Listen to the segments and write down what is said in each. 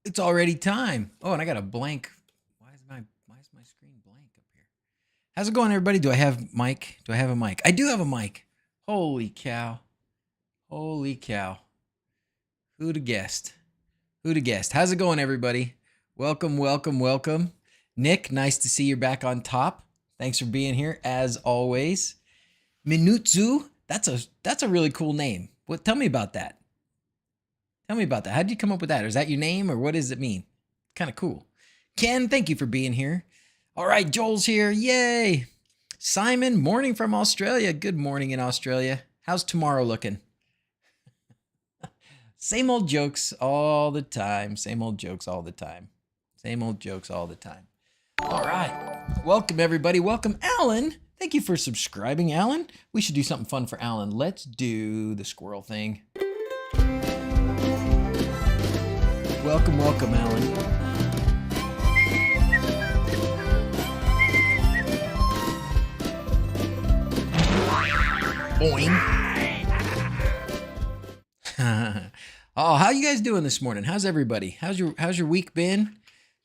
It's already time. Oh, and I got a blank. Why is my screen blank up here? How's it going, everybody? Do I have mic? Do I have a mic? I do have a mic. Holy cow. Holy cow. Who'd have guessed? Who'd have guessed? How's it going, everybody? Welcome, welcome, welcome. Nick, nice to see you're back on top. Thanks for being here, as always. Minutzu, that's a really cool name. What? Tell me about that. Tell me about that. How did you come up with that? Is that your name, or what does it mean? Kind of cool. Ken, thank you for being here. All right, Joel's here. Yay. Simon, morning from Australia. Good morning in Australia. How's tomorrow looking? Same old jokes all the time. Same old jokes all the time. Same old jokes all the time. All right. Welcome, everybody. Welcome, Alan. Thank you for subscribing, Alan. We should do something fun for Alan. Let's do the squirrel thing. Welcome, welcome, Alan. Boing. Oh, how you guys doing this morning? How's everybody? How's your week been?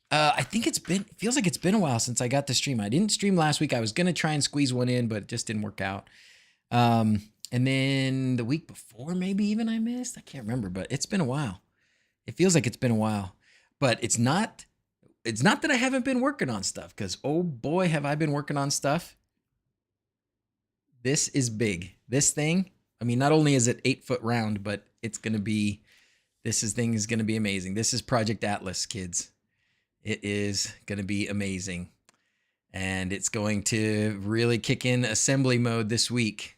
I think it feels like it's been a while since I got to stream. I didn't stream last week. I was gonna try and squeeze one in, but it just didn't work out. And then the week before, maybe even I missed. I can't remember, but it's been a while. It feels like it's been a while. But it's not that I haven't been working on stuff, because oh boy, have I been working on stuff. This is big. This thing, I mean, not only is it 8 foot round, but it's gonna be, thing is gonna be amazing. This is Project Atlas, kids. It is gonna be amazing. And it's going to really kick in assembly mode this week.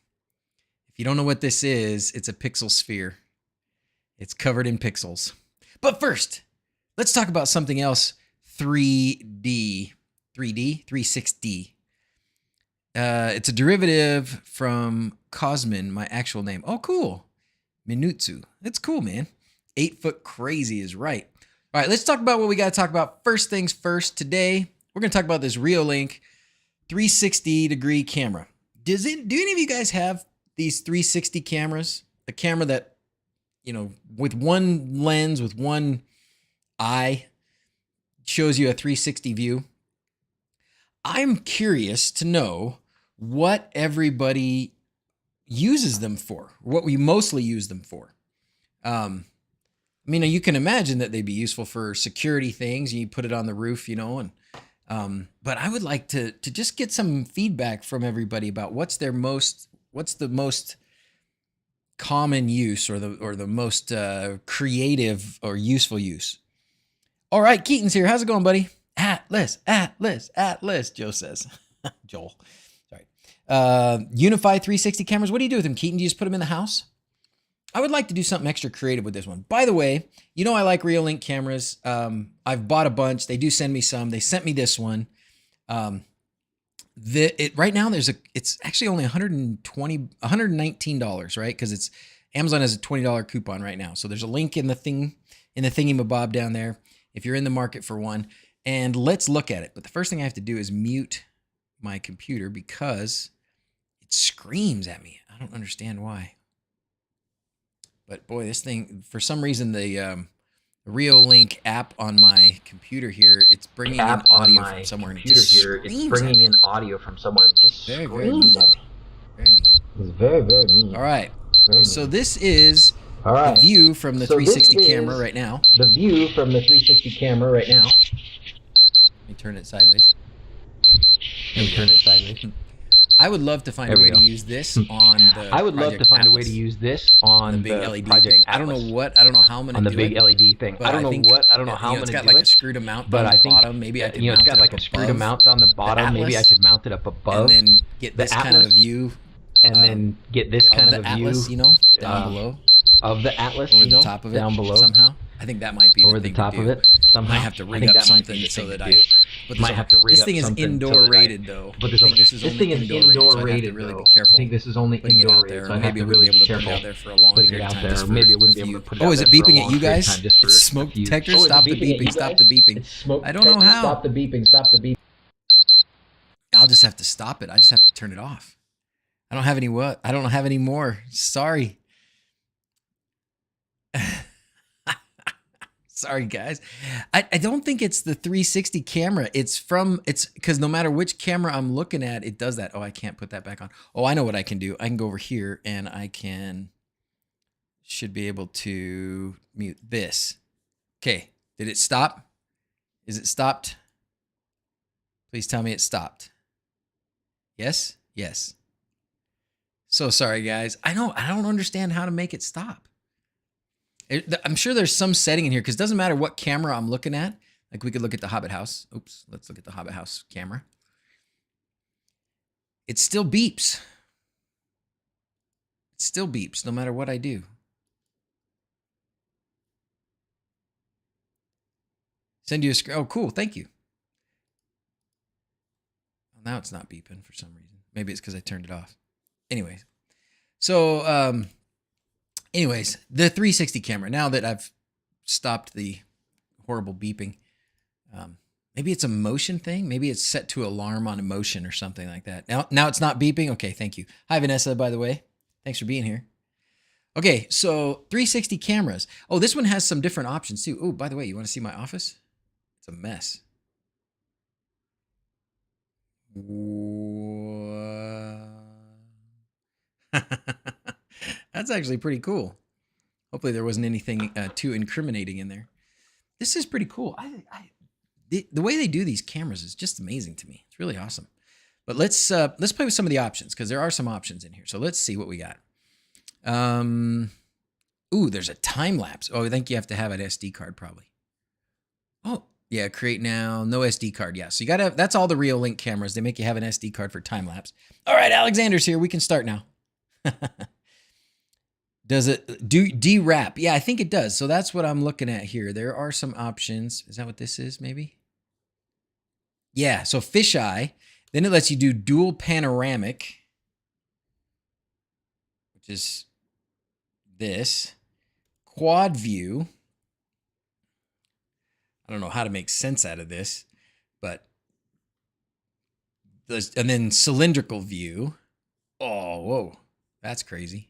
If you don't know what this is, it's a pixel sphere. It's covered in pixels. But first, let's talk about something else. 3D, 360. It's a derivative from Cosmin, my actual name. Oh, cool. Minutzu. It's cool, man. 8 foot crazy is right. All right, let's talk about what we got to talk about. First things first, today, we're going to talk about this Reolink 360-degree camera. Do any of you guys have these 360 cameras? The camera that, you know, with one lens, with one eye, shows you a 360 view. I'm curious to know what everybody uses them for, what we mostly use them for. I mean, you can imagine that they'd be useful for security things. You put it on the roof, you know, and but I would like to just get some feedback from everybody about what's the most common use, or the most creative or useful use. All right, Keaton's here. How's it going, buddy? Atlas, Joe says. Joel, sorry. Unify 360 cameras. What do you do with them, Keaton? Do you just put them in the house? I would like to do something extra creative with this one. By the way, you know I like Reolink cameras. I've bought a bunch. They do send me some. They sent me this one. Right now it's actually only $119, right? Because it's Amazon has a $20 coupon right now. So there's a link in the thingy-mabob down there if you're in the market for one. And let's look at it. But the first thing I have to do is mute my computer because it screams at me. I don't understand why. But boy, this thing, for some reason, the Reolink app on my computer here, it's bringing in audio from somewhere. And it just very, very mean. Very mean. It's very, very mean. All right. So this is the view from the 360 camera right now. The view from the 360 camera right now. Let me turn it sideways. I would love to find a way to use this on the the big LED thing. I don't know how I'm going to do it. LED thing. I don't know how I'm going to do it. It's got like a screw to mount on the bottom. Maybe I could mount it up above. It's got like a screw to mount on the bottom. Maybe I could mount it up above. And then get this kind of a view. And then get this kind of a view. Atlas, you know, down below. Of the Atlas, over the top of it, down below. Somehow. I think that might be over the top of it. Somehow. I might have to rig up something so that this thing is indoor rated though. But this thing is indoor rated, so I have to really be careful. I think this is only indoor rated, so I maybe have to really be careful put it out there for a long putting it out there. Maybe I wouldn't be able to put it out there. Oh, is it beeping at you guys? It's smoke detector. Stop the beeping. Stop the beeping. I don't know how. Stop the beeping. Stop the beeping. I'll just have to stop it. I just have to turn it off. I don't have any more. Sorry. Sorry, guys. I don't think it's the 360 camera. It's because no matter which camera I'm looking at, it does that. Oh, I can't put that back on. Oh, I know what I can do. I can go over here and should be able to mute this. Okay. Did it stop? Is it stopped? Please tell me it stopped. Yes? Yes. So sorry, guys. I don't understand how to make it stop. I'm sure there's some setting in here because it doesn't matter what camera I'm looking at. Like we could look at the Hobbit house. Oops, let's look at the Hobbit house camera. It still beeps. It still beeps no matter what I do. Send you a screen. Oh, cool. Thank you. Well, now it's not beeping for some reason. Maybe it's because I turned it off. Anyways. So, anyways, the 360 camera, now that I've stopped the horrible beeping, maybe it's a motion thing. Maybe it's set to alarm on emotion or something like that. Now it's not beeping. Okay, thank you. Hi, Vanessa, by the way. Thanks for being here. Okay, so 360 cameras. Oh, this one has some different options too. Oh, by the way, you want to see my office? It's a mess. That's actually pretty cool. Hopefully there wasn't anything too incriminating in there. This is pretty cool. The way they do these cameras is just amazing to me. It's really awesome. But let's play with some of the options because there are some options in here. So let's see what we got. Ooh, there's a time lapse. Oh, I think you have to have an SD card probably. Oh, yeah, create now, no SD card. Yeah, so you gotta. That's all the Reolink cameras. They make you have an SD card for time lapse. All right, Alexander's here. We can start now. Does it do de-wrap? Yeah, I think it does. So that's what I'm looking at here. There are some options. Is that what this is, maybe? Yeah, so fisheye. Then it lets you do dual panoramic, which is this. Quad view. I don't know how to make sense out of this, but and then cylindrical view. Oh, whoa, that's crazy.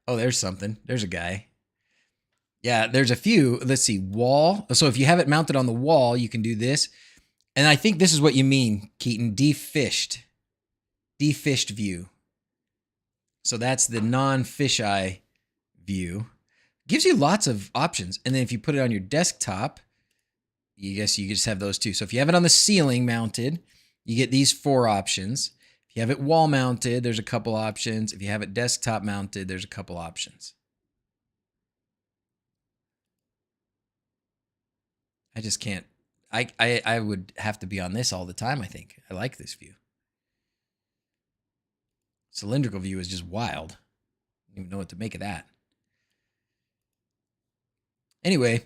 Oh, there's something. There's a guy. Yeah, there's a few. Let's see, wall. So if you have it mounted on the wall, you can do this. And I think this is what you mean, Keaton, defished view. So that's the non-fisheye view. Gives you lots of options. And then if you put it on your desktop, I guess you just have those two. So if you have it on the ceiling mounted, you get these 4 options. If you have it wall mounted, there's a couple options. If you have it desktop mounted, there's a couple options. I just can't. I would have to be on this all the time, I think. I like this view. Cylindrical view is just wild. I don't even know what to make of that. Anyway,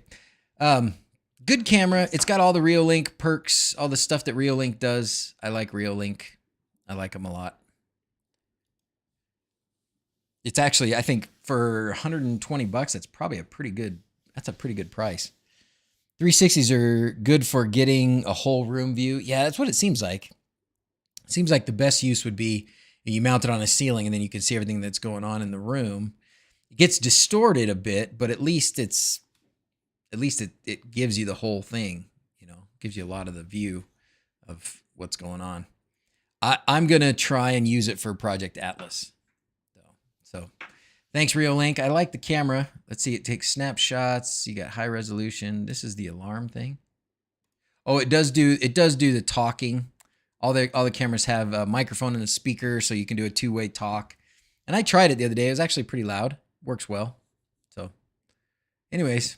good camera. It's got all the Reolink perks, all the stuff that Reolink does. I like Reolink. I like them a lot. It's actually, I think for 120 bucks, that's probably a pretty good price. 360s are good for getting a whole room view. Yeah, that's what it seems like. It seems like the best use would be you mount it on a ceiling and then you can see everything that's going on in the room. It gets distorted a bit, but at least it gives you the whole thing, you know, gives you a lot of the view of what's going on. I'm going to try and use it for Project Atlas. So thanks, Reolink. I like the camera. Let's see, it takes snapshots. You got high resolution. This is the alarm thing. Oh, it does do the talking. All the cameras have a microphone and a speaker, so you can do a 2-way talk. And I tried it the other day. It was actually pretty loud. Works well. So anyways,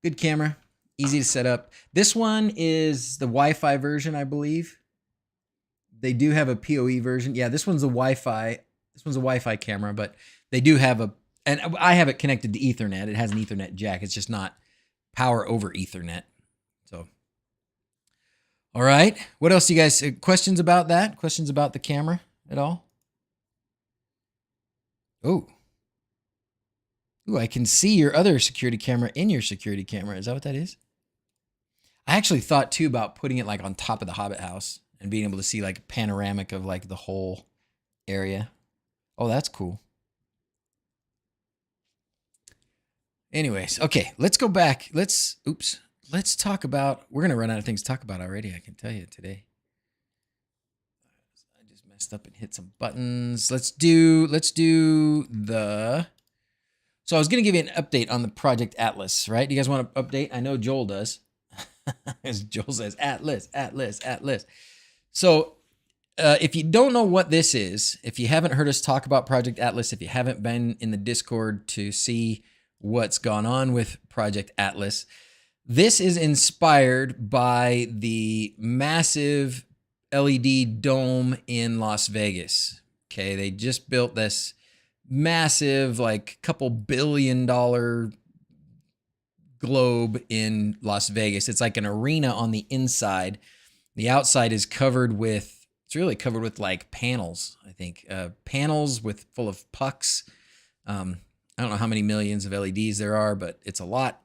good camera. Easy to set up. This one is the Wi-Fi version, I believe. They do have a PoE version. Yeah, this one's a Wi-Fi. This one's a Wi-Fi camera, but they do have and I have it connected to Ethernet. It has an Ethernet jack. It's just not power over Ethernet. So, all right. What else do you guys, questions about that? Questions about the camera at all? Oh. Ooh, I can see your other security camera in your security camera. Is that what that is? I actually thought too about putting it like on top of the Hobbit house and being able to see like a panoramic of like the whole area. Oh, that's cool. Anyways, okay, let's go back. Let's talk about, we're going to run out of things to talk about already, I can tell you today. I just messed up and hit some buttons. Let's do the, so I was going to give you an update on the Project Atlas, right? Do you guys want an update? I know Joel does. As Joel says, Atlas. So if you don't know what this is, if you haven't heard us talk about Project Atlas, if you haven't been in the Discord to see what's gone on with Project Atlas, this is inspired by the massive LED dome in Las Vegas. Okay, they just built this massive, like couple $1 billion globe in Las Vegas. It's like an arena on the inside. The outside is covered with, it's really covered with like panels, I think. Panels full of pucks. I don't know how many millions of LEDs there are, but it's a lot.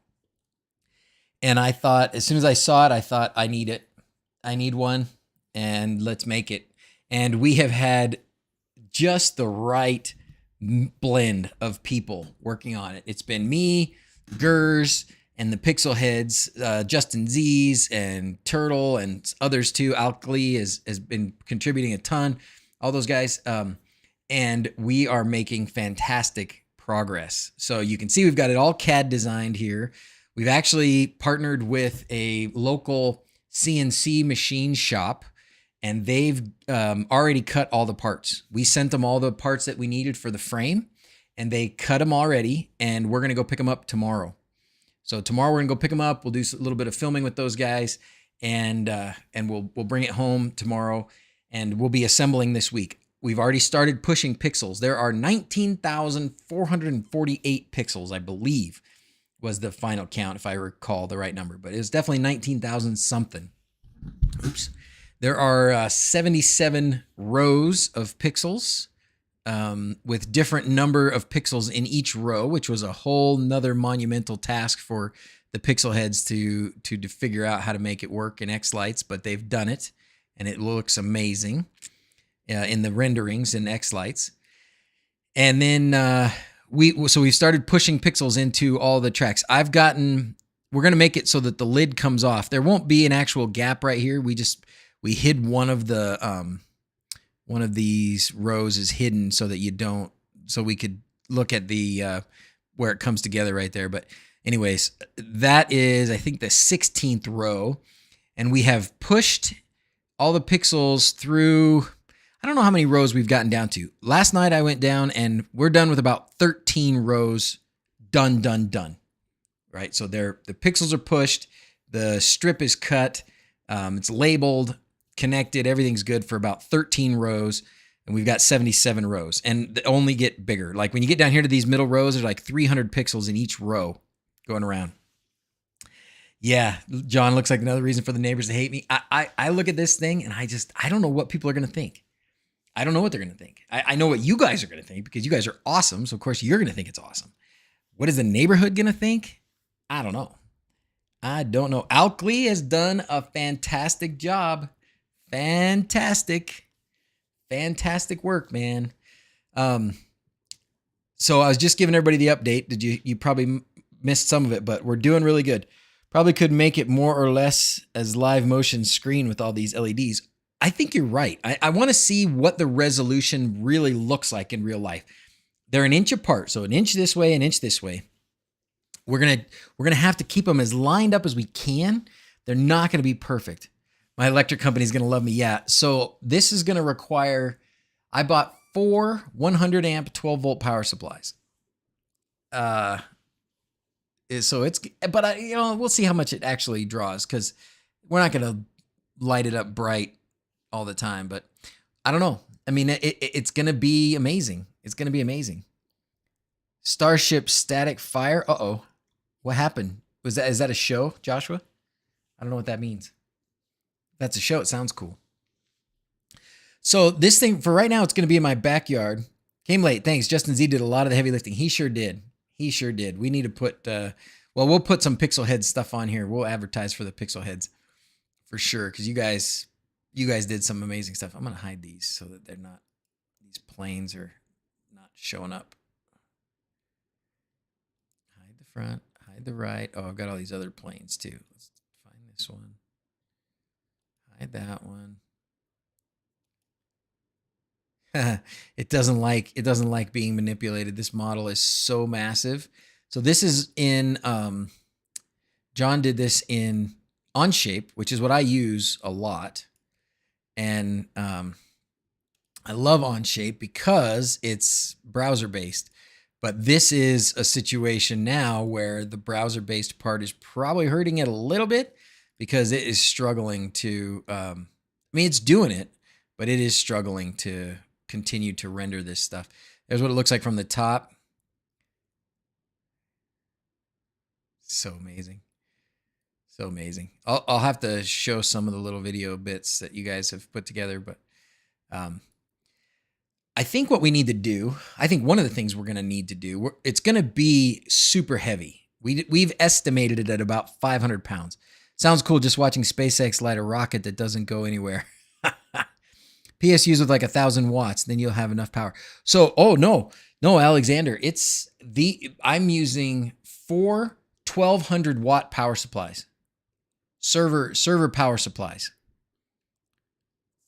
And I thought, as soon as I saw it, I thought, I need it. I need one, and let's make it. And we have had just the right blend of people working on it. It's been me, DrZzs, and the Pixel Heads, DrZzs and Turtle and others too. Alkali has been contributing a ton, all those guys. And we are making fantastic progress. So you can see we've got it all CAD designed here. We've actually partnered with a local CNC machine shop, and they've already cut all the parts. We sent them all the parts that we needed for the frame, and they cut them already, and we're going to go pick them up tomorrow. So tomorrow we're going to go pick them up. We'll do a little bit of filming with those guys, and we'll bring it home tomorrow, and we'll be assembling this week. We've already started pushing pixels. There are 19,448 pixels, I believe, was the final count, if I recall the right number. But it was definitely 19,000 something. Oops. There are 77 rows of pixels with different number of pixels in each row, which was a whole nother monumental task for the Pixel Heads to figure out how to make it work in X-Lights. But they've done it, and it looks amazing. In the renderings in X-Lights. And then we've started pushing pixels into all the tracks. We're going to make it so that the lid comes off. There won't be an actual gap right here. We hid one of these rows is hidden so that so we could look at the where it comes together right there. But anyways, that is, I think, the 16th row, and we have pushed all the pixels through. I don't know how many rows we've gotten down to. Last night I went down and we're done with about 13 rows. Done. Right? So the pixels are pushed. The strip is cut. It's labeled, connected. Everything's good for about 13 rows. And we've got 77 rows. And they only get bigger. Like when you get down here to these middle rows, there's like 300 pixels in each row going around. Yeah, John, looks like another reason for the neighbors to hate me. I look at this thing and I don't know what people are going to think. I don't know what they're going to think. I know what you guys are going to think because you guys are awesome. So, of course, you're going to think it's awesome. What is the neighborhood going to think? I don't know. Alkali has done a fantastic job. Fantastic work, man. So I was just giving everybody the update. You probably missed some of it, but we're doing really good. Probably could make it more or less as live motion screen with all these LEDs. I think you're right. I want to see what the resolution really looks like in real life. They're an inch apart, so an inch this way, an inch this way. We're gonna have to keep them as lined up as we can. They're not gonna be perfect. My electric company is gonna love me. Yeah. So this is gonna require. I bought 4 100 amp 12 volt power supplies. But we'll see how much it actually draws because we're not gonna light it up bright all the time, but I don't know. I mean, it's going to be amazing. It's going to be amazing. Starship static fire. Uh-oh. What happened? Is that a show, Joshua? I don't know what that means. If that's a show. It sounds cool. So this thing for right now, it's going to be in my backyard. Came late. Thanks. Justin Z did a lot of the heavy lifting. He sure did. We need to put, we'll put some Pixel Heads stuff on here. We'll advertise for the Pixel Heads for sure. Cause you guys did some amazing stuff. I'm going to hide these so that they're not, These planes are not showing up. Hide the front, hide the right. Oh, I've got all these other planes too. Let's find this one. Hide that one. It doesn't like being manipulated. This model is so massive. So this is in John did this in Onshape, which is what I use a lot. And I love Onshape because it's browser based. But this is a situation now where the browser based part is probably hurting it a little bit because it is struggling to I mean, it's doing it, but it is struggling to continue to render this stuff. There's what it looks like from the top. So amazing. So amazing. I'll have to show some of the little video bits that you guys have put together, but I think what we need to do, I think one of the things we're going to need to do, it's going to be super heavy. We've estimated it at about 500 pounds. Sounds cool just watching SpaceX light a rocket that doesn't go anywhere. PSUs with like 1,000 watts, then you'll have enough power. So, oh no, Alexander, I'm using 4 1,200 watt power supplies, server power supplies,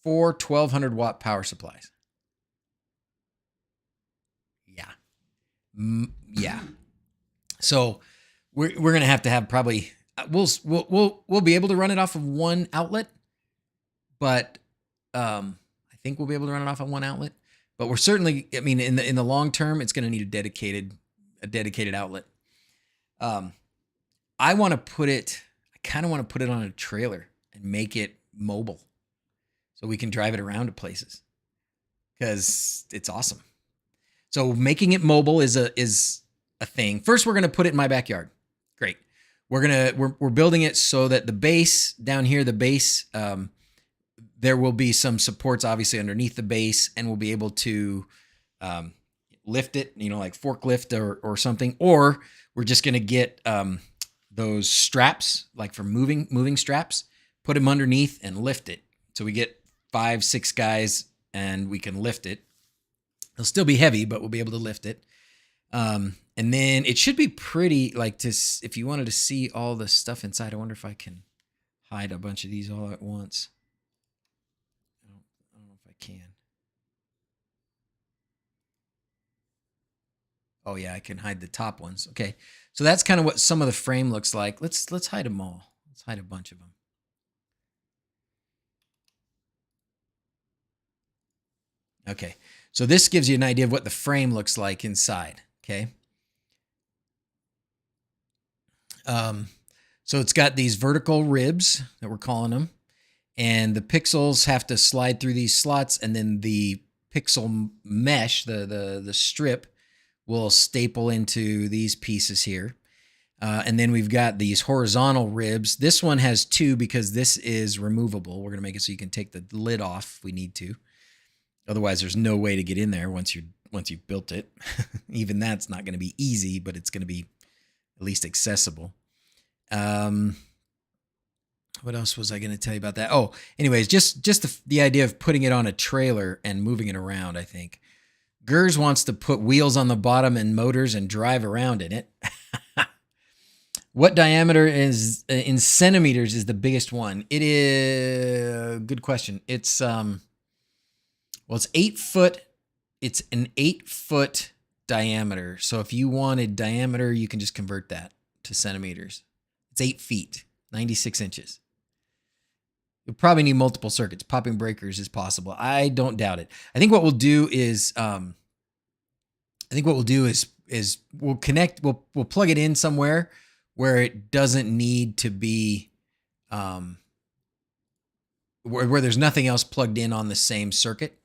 4 1,200 watt power supplies. Yeah. So we're gonna have to have probably we'll be able to run it off of one outlet, but I think we'll be able to run it off of one outlet. But we're certainly, I mean, in the long term, it's going to need a dedicated outlet. I want to put it. I kind of want to put it on a trailer and make it mobile, so we can drive it around to places because it's awesome. So making it mobile is a thing. First, we're going to put it in my backyard. Great. We're building it so that the base down here, there will be some supports obviously underneath the base, and we'll be able to lift it, like forklift or something. Or we're just going to get those straps, like for moving straps, put them underneath and lift it. So we get 5-6 guys and we can lift it. It'll still be heavy, but we'll be able to lift it. And then it should be pretty, like, if you wanted to see all the stuff inside. I wonder if I can hide a bunch of these all at once. I don't know if I can. Oh yeah, I can hide the top ones. Okay, so that's kind of what some of the frame looks like. Let's hide them all. Let's hide a bunch of them. Okay, so this gives you an idea of what the frame looks like inside. Okay. So it's got these vertical ribs that we're calling them, and the pixels have to slide through these slots, and then the pixel mesh, the strip, will staple into these pieces here. And then we've got these horizontal ribs. This one has 2 because this is removable. We're going to make it so you can take the lid off if we need to. Otherwise, there's no way to get in there once you've built it. Even that's not going to be easy, but it's going to be at least accessible. What else was I going to tell you about that? Oh, anyways, just the idea of putting it on a trailer and moving it around, I think. Gers wants to put wheels on the bottom and motors and drive around in it. What diameter is in centimeters is the biggest one? It is good question. It's it's 8 foot. It's an 8 foot diameter. So if you wanted diameter, you can just convert that to centimeters. It's 8 feet, 96 inches. You'll probably need multiple circuits. Popping breakers is possible. I don't doubt it. I think what we'll do is we'll connect. We'll plug it in somewhere where it doesn't need to be where there's nothing else plugged in on the same circuit.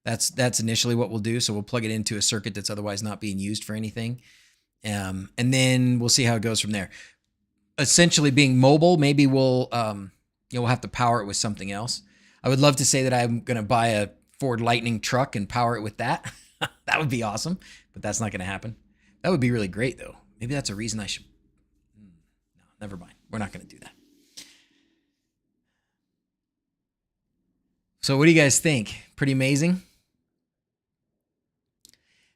That's initially what we'll do. So we'll plug it into a circuit that's otherwise not being used for anything, and then we'll see how it goes from there. Essentially, being mobile, maybe we'll have to power it with something else. I would love to say that I'm going to buy a Ford Lightning truck and power it with that. That would be awesome, but that's not going to happen. That would be really great, though. Maybe that's a reason I should. No, never mind. We're not going to do that. So what do you guys think? Pretty amazing?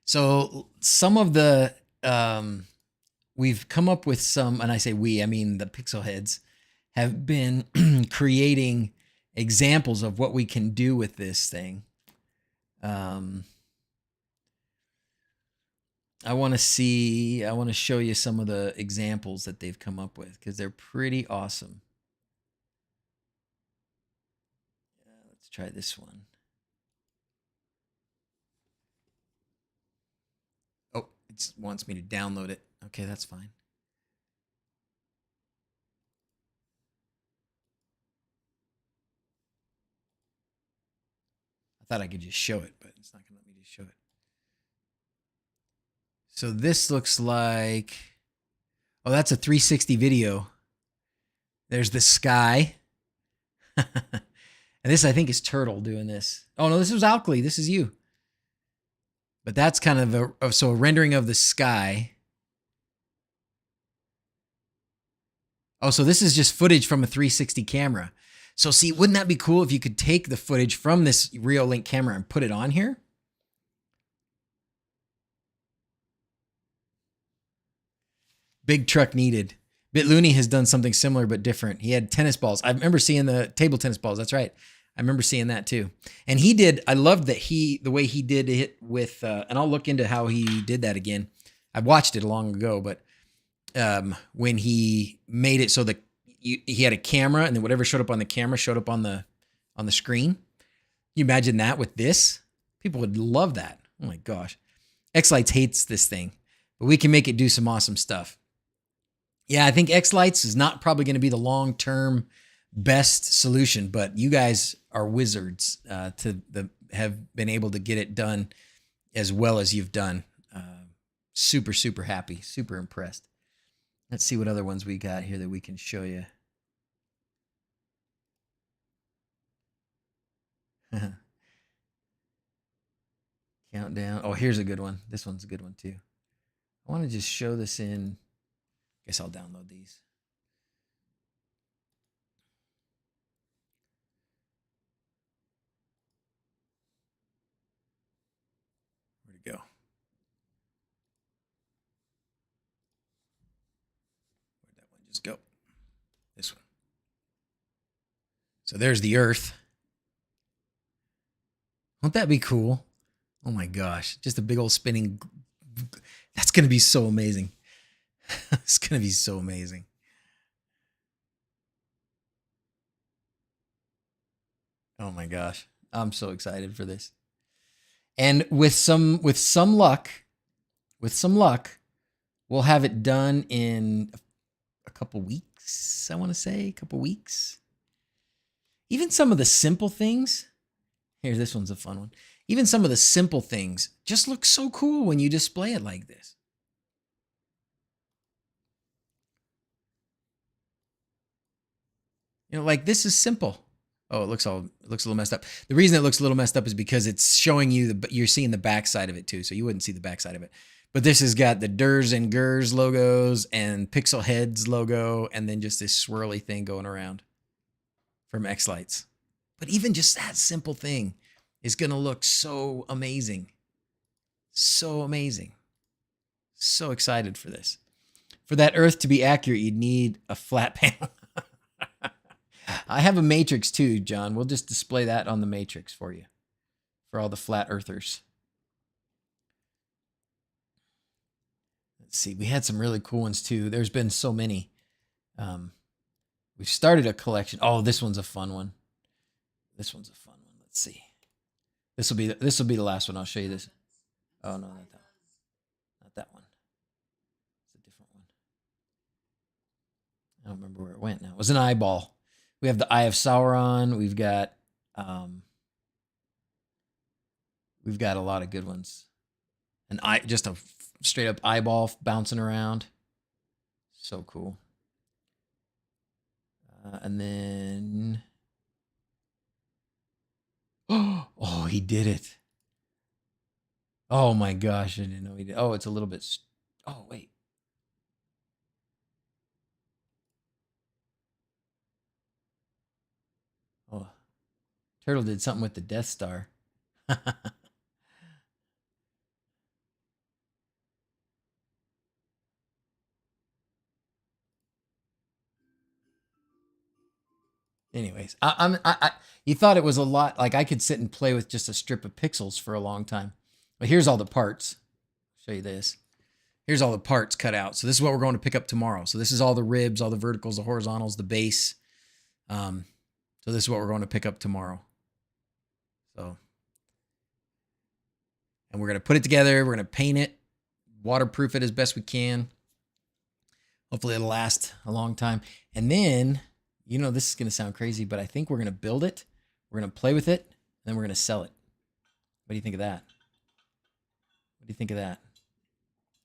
So some of the we've come up with some, and I say we, I mean the pixel heads have been creating examples of what we can do with this thing. I want to show you some of the examples that they've come up with because they're pretty awesome. Let's try this one. Oh, it wants me to download it. Okay, that's fine. I thought I could just show it, but it's not going to let me just show it. So this looks like, oh, that's a 360 video. There's the sky. And this, I think, is Turtle doing this. Oh, no, this was Alkali. This is you. But that's kind of a rendering of the sky. Oh, so this is just footage from a 360 camera. So see, wouldn't that be cool if you could take the footage from this Reolink camera and put it on here? Big truck needed. BitLooney has done something similar but different. He had tennis balls. I remember seeing the table tennis balls. That's right. I remember seeing that too. And he did, I loved that the way he did it with, and I'll look into how he did that again. I watched it long ago, but when he made it so that he had a camera and then whatever showed up on the camera showed up on the screen. You imagine that with this? People would love that. Oh my gosh. X-Lights hates this thing, but we can make it do some awesome stuff. Yeah, I think X-Lights is not probably going to be the long-term best solution, but you guys are wizards have been able to get it done as well as you've done. Super, super happy, super impressed. Let's see what other ones we got here that we can show you. Countdown. Oh, here's a good one. This one's a good one too. I want to just show this in. Guess I'll download these. Where'd it go? Where'd that one just go? This one. So there's the Earth. Won't that be cool? Oh my gosh. Just a big old spinning. That's going to be so amazing. It's going to be so amazing. Oh my gosh. I'm so excited for this. And with some luck, we'll have it done in a couple weeks. I want to say a couple weeks. Even some of the simple things. Here, this one's a fun one. Even some of the simple things just look so cool when you display it like this. You know, like this is simple. Oh, it looks a little messed up. The reason it looks a little messed up is because it's showing you you're seeing the backside of it too, so you wouldn't see the backside of it. But this has got the DrZzs and GrZzs logos and Pixel Heads logo, and then just this swirly thing going around from X-Lights. But even just that simple thing is going to look so amazing. So amazing. So excited for this. For that Earth to be accurate, you'd need a flat panel. I have a matrix too, John. We'll just display that on the matrix for you, for all the flat earthers. Let's see. We had some really cool ones too. There's been so many. We've started a collection. Oh, this one's a fun one. This one's a fun one. Let's see. This will be the last one. I'll show you this. Oh no, not that one. Not that one. It's a different one. I don't remember where it went now. It was an eyeball. We have the Eye of Sauron. We've got a lot of good ones. Just a straight up eyeball bouncing around. So cool. And then, oh, he did it. Oh my gosh, I didn't know he did. Oh, it's a little bit. Oh wait. Oh, Turtle did something with the Death Star. Anyways, you thought it was a lot. Like I could sit and play with just a strip of pixels for a long time. But here's all the parts. I'll show you this. Here's all the parts cut out. So this is what we're going to pick up tomorrow. So this is all the ribs, all the verticals, the horizontals, the base. So this is what we're going to pick up tomorrow. So, and we're going to put it together. We're going to paint it, waterproof it as best we can. Hopefully it'll last a long time. And then, you know, this is going to sound crazy, but I think we're going to build it. We're going to play with it. And then we're going to sell it. What do you think of that? What do you think of that?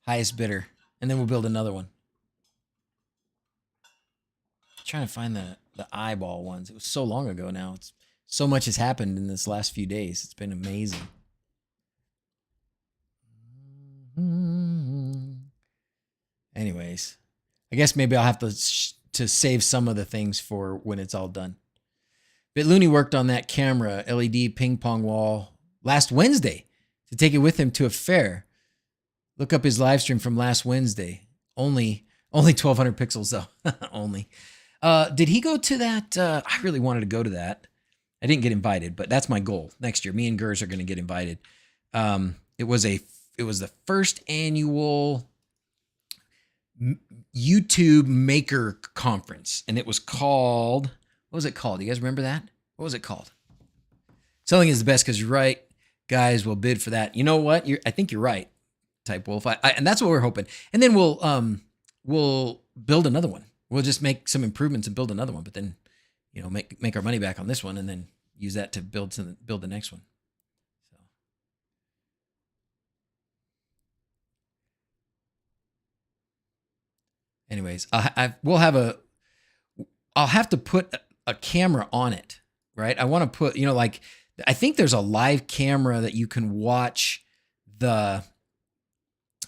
Highest bidder. And then we'll build another one. I'm trying to find the eyeball ones. It was so long ago now. It's so much has happened in this last few days. It's been amazing. Anyways, I guess maybe I'll have to save some of the things for when it's all done. BitLooney worked on that camera LED ping pong wall last Wednesday to take it with him to a fair. Look up his live stream from last Wednesday. Only 1,200 pixels though. Only. Did he go to that? I really wanted to go to that. I didn't get invited, but that's my goal next year. Me and Gers are going to get invited. It was the first annual YouTube Maker Conference, and it was called. What was it called? You guys remember that? What was it called? Selling is the best because you're right. Guys will bid for that. You know what? I think you're right. Type Wolf. And that's what we're hoping. And then we'll build another one. We'll just make some improvements and build another one. But then, you know, make our money back on this one and then use that to build the next one. So. Anyways, I'll have to put a camera on it, right? I want to put, you know, like I think there's a live camera that you can watch the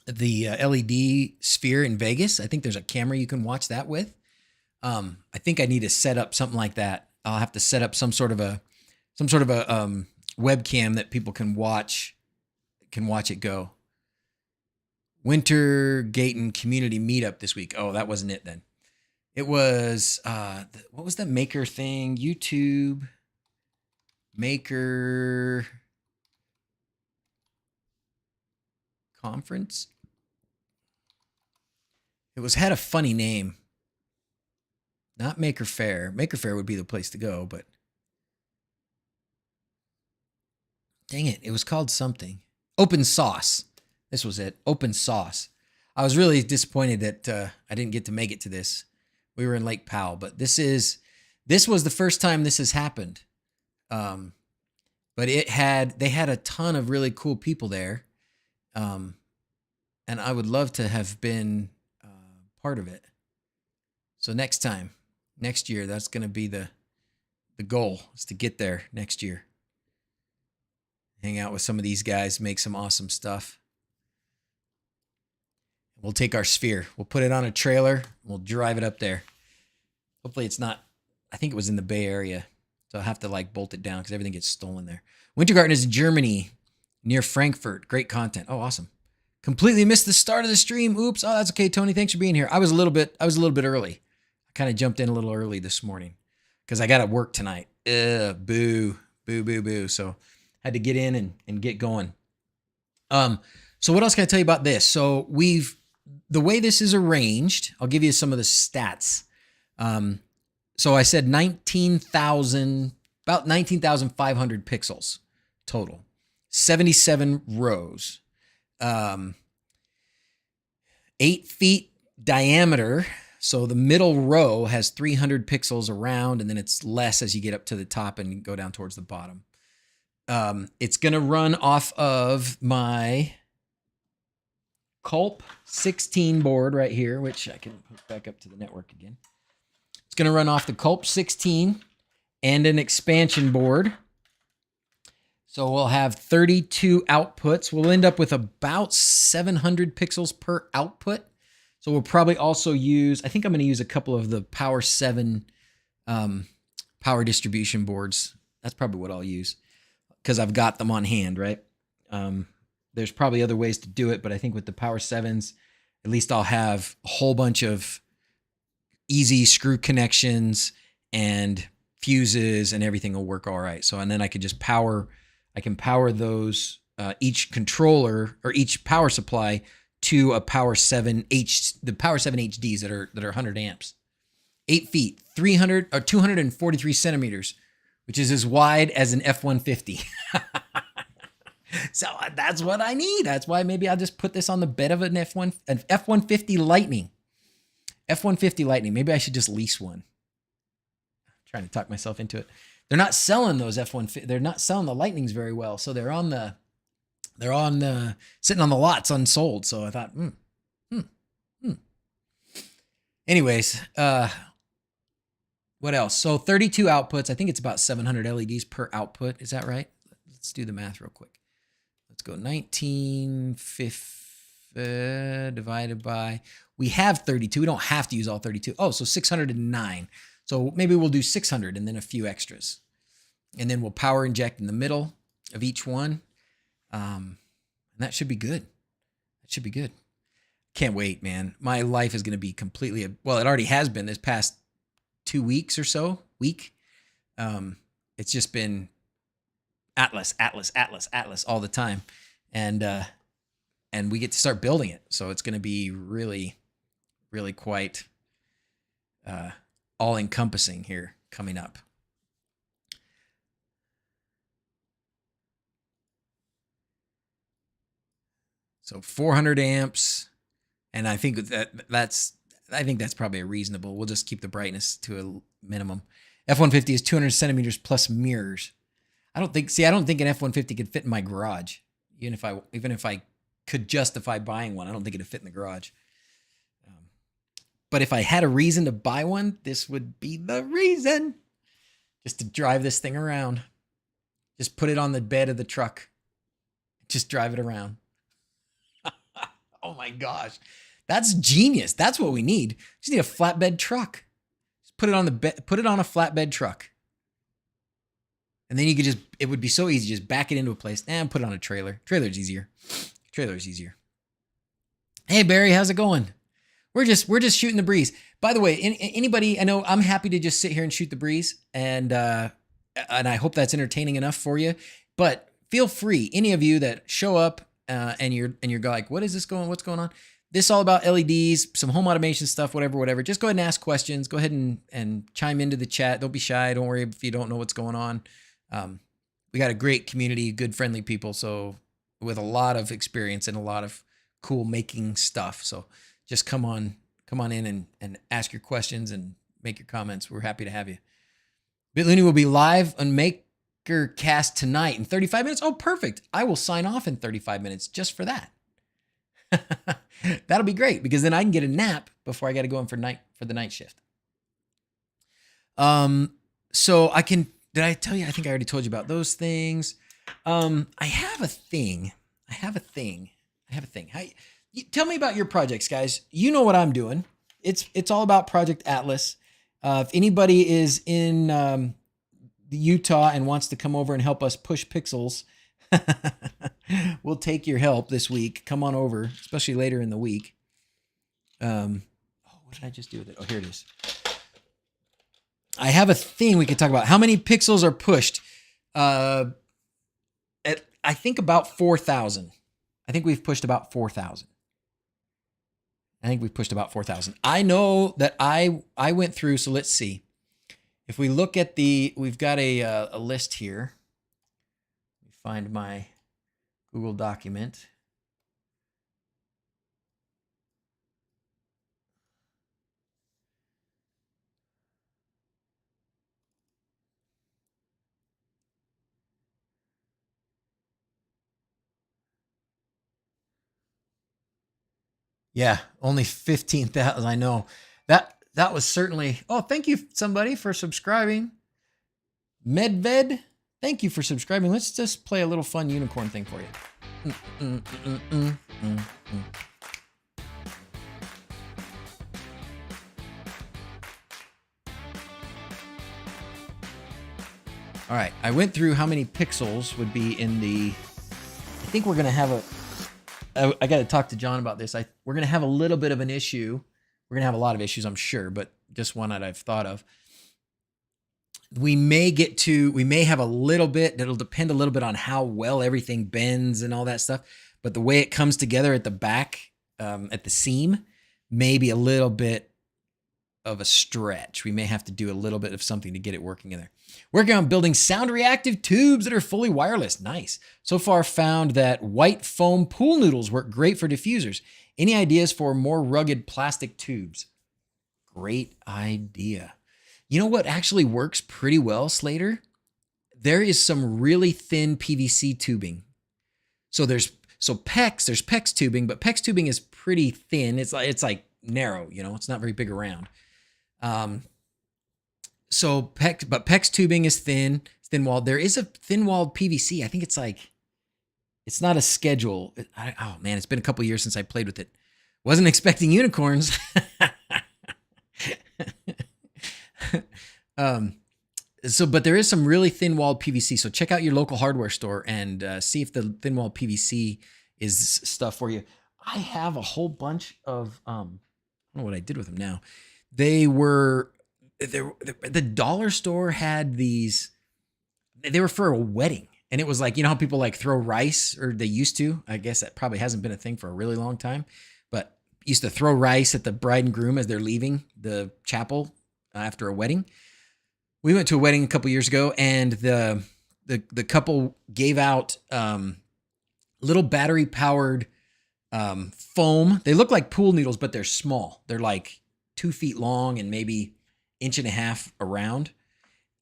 LED sphere in Vegas. I think there's a camera you can watch that with. I think I need to set up something like that. I'll have to set up some sort of a webcam that people can watch it go. Winter Gaten community meetup this week. Oh, that wasn't it then. It was what was the maker thing? YouTube Maker Conference. It had a funny name. Not Maker Faire. Maker Faire would be the place to go, but dang it, it was called something. Open Sauce. This was it. Open Sauce. I was really disappointed that I didn't get to make it to this. We were in Lake Powell, but this was the first time this has happened. But they had a ton of really cool people there. And I would love to have been part of it. So next year, that's going to be the goal, is to get there next year. Hang out with some of these guys, make some awesome stuff. We'll take our sphere. We'll put it on a trailer. We'll drive it up there. Hopefully it's not, I think it was in the Bay Area. So I'll have to like bolt it down because everything gets stolen there. Wintergarten is in Germany, near Frankfurt. Great content. Oh, awesome. Completely missed the start of the stream. Oops. Oh, that's okay, Tony. Thanks for being here. I was a little bit early. I kind of jumped in a little early this morning because I got to work tonight. Boo. So had to get in and get going. So what else can I tell you about this? So the way this is arranged, I'll give you some of the stats. So I said about 19,500 pixels total, 77 rows, 8 feet diameter. So the middle row has 300 pixels around, and then it's less as you get up to the top and go down towards the bottom. It's going to run off of my Culp 16 board right here, which I can hook back up to the network again. It's going to run off the Culp 16 and an expansion board. So we'll have 32 outputs. We'll end up with about 700 pixels per output. So we'll probably also use, I think I'm going to use a couple of the Power 7 power distribution boards. That's probably what I'll use because I've got them on hand, right? There's probably other ways to do it, but I think with the Power 7s, at least I'll have a whole bunch of easy screw connections and fuses and everything will work all right. So, and then I could just power, I can power those, each controller or each power supply to a Power 7 the Power 7 HDs that are 100 amps. 8 feet, 300 or 243 centimeters, which is as wide as an F-150. So that's what I need. That's why maybe I'll just put this on the bed of an F-150 Lightning. F-150 Lightning. Maybe I should just lease one. I'm trying to talk myself into it. They're not selling those F-150. They're not selling the Lightnings very well. So they're sitting on the lots unsold. So I thought, Anyways, what else? So 32 outputs. I think it's about 700 LEDs per output. Is that right? Let's do the math real quick. Let's go 1950 divided by, we have 32. We don't have to use all 32. Oh, so 609. So maybe we'll do 600 and then a few extras. And then we'll power inject in the middle of each one. And that should be good. That should be good. Can't wait, man. My life is going to be completely, well, it already has been this past 2 weeks or so, it's just been Atlas all the time. And we get to start building it. So it's going to be really, really quite all encompassing here coming up. So 400 amps. And I think that's probably a reasonable. We'll just keep the brightness to a minimum. F-150 is 200 centimeters plus mirrors. I don't think an F-150 could fit in my garage. Even if I could justify buying one, I don't think it'd fit in the garage. But if I had a reason to buy one, this would be the reason. Just to drive this thing around. Just put it on the bed of the truck. Just drive it around. Oh my gosh. That's genius. That's what we need. Just need a flatbed truck. Just put it on a flatbed truck. And then you could it would be so easy. Just back it into a place and put it on a trailer. Trailer's easier. Hey Barry, how's it going? We're just shooting the breeze. By the way, anybody, I know I'm happy to just sit here and shoot the breeze, and I hope that's entertaining enough for you. But feel free, any of you that show up and you're like, what's going on? This is all about LEDs, some home automation stuff, whatever. Just go ahead and ask questions. Go ahead and chime into the chat. Don't be shy. Don't worry if you don't know what's going on. We got a great community, good, friendly people. So with a lot of experience and a lot of cool making stuff. So just come on in and ask your questions and make your comments. We're happy to have you. BitLooney will be live on MakerCast tonight in 35 minutes. Oh, perfect. I will sign off in 35 minutes just for that. That'll be great because then I can get a nap before I got to go in for the night shift. So did I tell you? I think I already told you about those things. I have a thing. Tell me about your projects, guys. You know what I'm doing. It's all about Project Atlas. If anybody is in Utah and wants to come over and help us push pixels, we'll take your help this week. Come on over, especially later in the week. What did I just do with it? Oh, here it is. I have a thing we could talk about. How many pixels are pushed? I think about 4,000. I think we've pushed about 4,000. I know that I went through, so let's see. If we look at we've got a list here. Let me find my Google document. Yeah, only 15,000. I know that was certainly. Oh, thank you somebody for subscribing. Medved, thank you for subscribing. Let's just play a little fun unicorn thing for you. All right, I went through how many pixels would be in the. I think we're gonna have I got to talk to John about this. We're going to have a little bit of an issue. We're going to have a lot of issues, I'm sure, but just one that I've thought of. we may have a little bit, it'll depend a little bit on how well everything bends and all that stuff. But the way it comes together at the back, at the seam, may be a little bit of a stretch. We may have to do a little bit of something to get it working in there. Working on building sound reactive tubes that are fully wireless. Nice. So far found that white foam pool noodles work great for diffusers. Any ideas for more rugged plastic tubes? Great idea. You know what actually works pretty well, Slater? There is some really thin PVC tubing. So there's PEX tubing, but PEX tubing is pretty thin. It's like narrow, you know, it's not very big around. So PEX tubing is thin-walled. There is a thin-walled PVC. I think it's not a schedule. Oh man, it's been a couple years since I played with it. Wasn't expecting unicorns. But there is some really thin-walled PVC. So check out your local hardware store and see if the thin-walled PVC is stuff for you. I have a whole bunch of, I don't know what I did with them now. The dollar store had these, they were for a wedding. And it was like, you know how people like throw rice, or they used to, I guess that probably hasn't been a thing for a really long time, but used to throw rice at the bride and groom as they're leaving the chapel after a wedding. We went to a wedding a couple years ago, and the couple gave out little battery powered foam. They look like pool noodles, but they're small. They're like 2 feet long and maybe 1.5 inches around.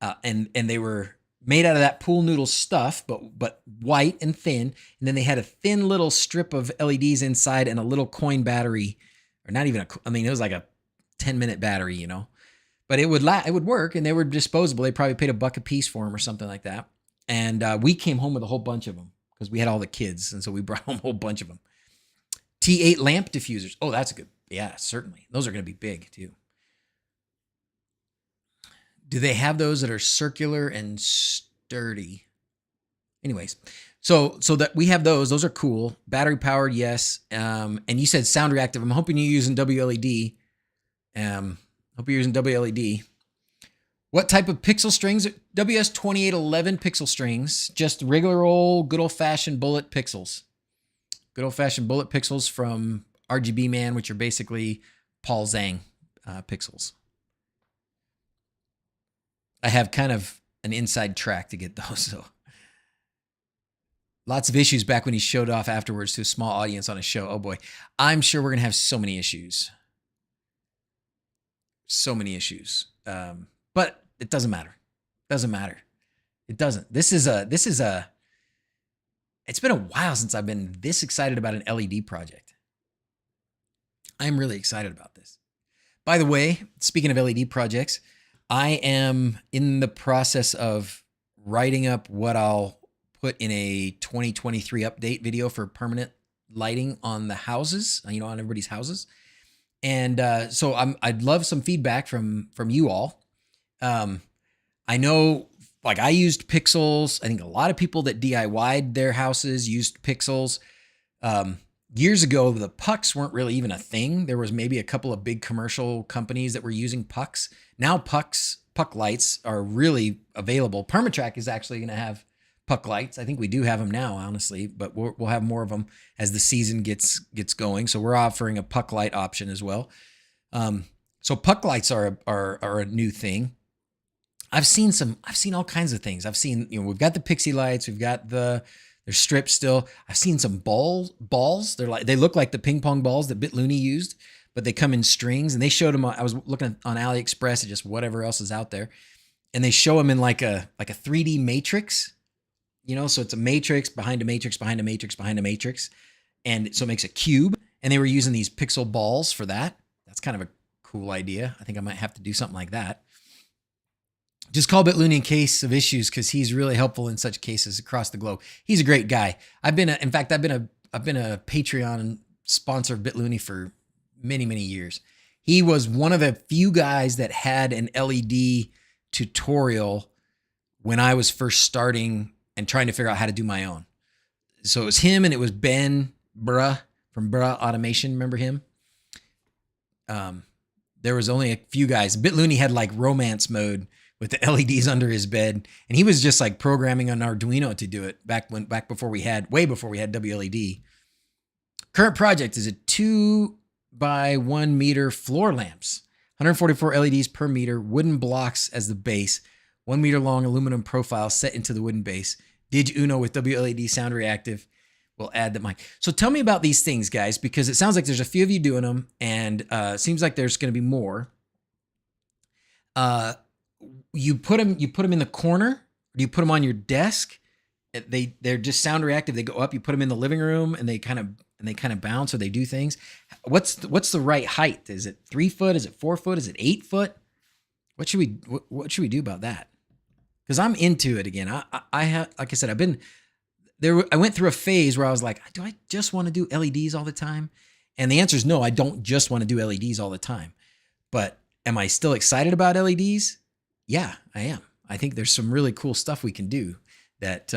And they were made out of that pool noodle stuff, but white and thin. And then they had a thin little strip of LEDs inside and a little coin battery, or not even it was like a 10-minute battery, you know. But it would work, and they were disposable. They probably paid $1 a piece for them or something like that. And we came home with a whole bunch of them because we had all the kids, and so we brought home a whole bunch of them. T8 lamp diffusers. Oh, that's a good. Yeah, certainly. Those are going to be big too. Do they have those that are circular and sturdy? Anyways, so that we have those. Those are cool. Battery powered, yes. And you said sound reactive. I'm hoping you're using wLED. Hope you're using wLED. What type of pixel strings? WS2811 pixel strings. Just regular old, good old-fashioned bullet pixels. Good old-fashioned bullet pixels from RGB Man, which are basically Paul Zhang pixels. I have kind of an inside track to get those, so. Lots of issues back when he showed off afterwards to a small audience on a show. Oh boy. I'm sure we're going to have so many issues. So many issues. But it doesn't matter. Doesn't matter. It doesn't. It's been a while since I've been this excited about an LED project. I'm really excited about this. By the way, speaking of LED projects, I am in the process of writing up what I'll put in a 2023 update video for permanent lighting on the houses, on everybody's houses. And so I'd love some feedback from you all. I know, like, I used pixels. I think a lot of people that DIY'd their houses used pixels. Years ago, the pucks weren't really even a thing. There was maybe a couple of big commercial companies that were using pucks. Now puck lights are really available. Permatrack is actually going to have puck lights. I think we do have them now, honestly, but we'll have more of them as the season gets going. So we're offering a puck light option as well. So puck lights are a new thing. I've seen all kinds of things. I've seen, we've got the pixie lights, we've got they're stripped still. I've seen some balls. They look like the ping pong balls that BitLooney used, but they come in strings, and they showed them. I was looking on AliExpress and just whatever else is out there, and they show them in like a 3D matrix. So it's a matrix behind a matrix behind a matrix behind a matrix. And so it makes a cube. And they were using these pixel balls for that. That's kind of a cool idea. I think I might have to do something like that. Just call BitLooney in case of issues, because he's really helpful in such cases across the globe. He's a great guy. I've been a Patreon sponsor of BitLooney for many, many years. He was one of the few guys that had an LED tutorial when I was first starting and trying to figure out how to do my own. So it was him, and it was Ben Bruh from Bruh Automation. Remember him? There was only a few guys. BitLooney had like romance mode with the LEDs under his bed. And he was just like programming on Arduino to do it way before we had wLED. Current project is a 2 by 1 meter floor lamps, 144 LEDs per meter, wooden blocks as the base, 1 meter long aluminum profile set into the wooden base. Dig Uno with wLED sound reactive. We'll add the mic. So tell me about these things, guys, because it sounds like there's a few of you doing them, and seems like there's going to be more. You put them in the corner, or do you put them on your desk? They're just sound reactive. They go up. You put them in the living room, and they kind of bounce, or they do things. What's the right height? Is it 3 foot? Is it 4 foot? Is it 8 foot? What should we do about that? Because I'm into it again. I have, like I said, I've been there. I went through a phase where I was like, do I just want to do LEDs all the time? And the answer is no. I don't just want to do LEDs all the time. But am I still excited about LEDs? Yeah, I am. I think there's some really cool stuff we can do that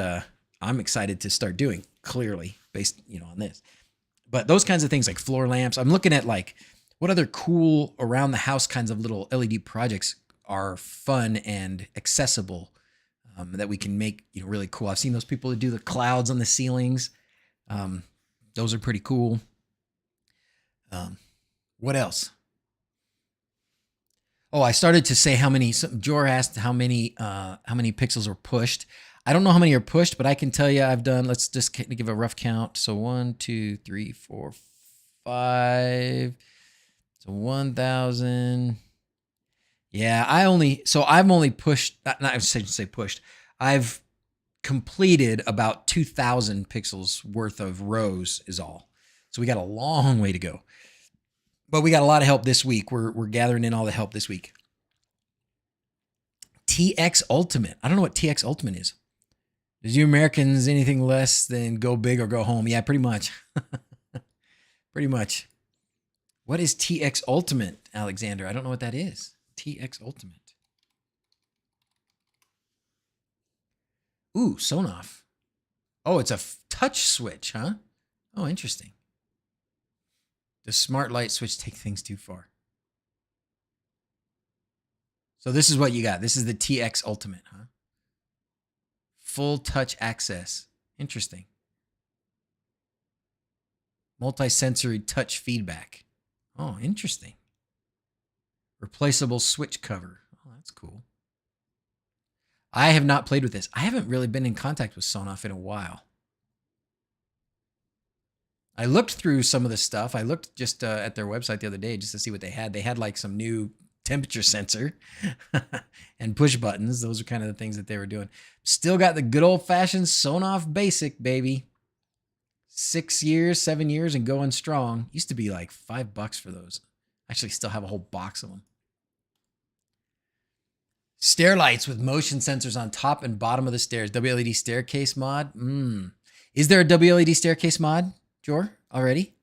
I'm excited to start doing, clearly based, on this. But those kinds of things like floor lamps, I'm looking at like what other cool around the house kinds of little LED projects are fun and accessible, that we can make, really cool. I've seen those people that do the clouds on the ceilings. Those are pretty cool. What else? Oh, I started to say Jor asked how many pixels were pushed. I don't know how many are pushed, but I can tell you I've done, let's just give a rough count. So 1, 2, 3, 4, 5. So 1,000. Yeah, I've only pushed, I shouldn't say pushed. I've completed about 2,000 pixels worth of rows is all. So we got a long way to go. But we got a lot of help this week. We're gathering in all the help this week. TX Ultimate. I don't know what TX Ultimate is. Is you Americans anything less than go big or go home? Yeah, pretty much. Pretty much. What is TX Ultimate, Alexander? I don't know what that is. TX Ultimate. Ooh, Sonoff. Oh, it's a touch switch, huh? Oh, interesting. Does smart light switch take things too far? So this is what you got. This is the TX Ultimate, huh? Full touch access. Interesting. Multi-sensory touch feedback. Oh, interesting. Replaceable switch cover. Oh, that's cool. I have not played with this. I haven't really been in contact with Sonoff in a while. I looked through some of the stuff. I looked just at their website the other day just to see what they had. They had like some new temperature sensor and push buttons. Those are kind of the things that they were doing. Still got the good old-fashioned Sonoff Basic, baby. 6 years, 7 years, and going strong. Used to be like $5 for those. Actually, still have a whole box of them. Stair lights with motion sensors on top and bottom of the stairs. wLED staircase mod. Is there a wLED staircase mod, Jor, already?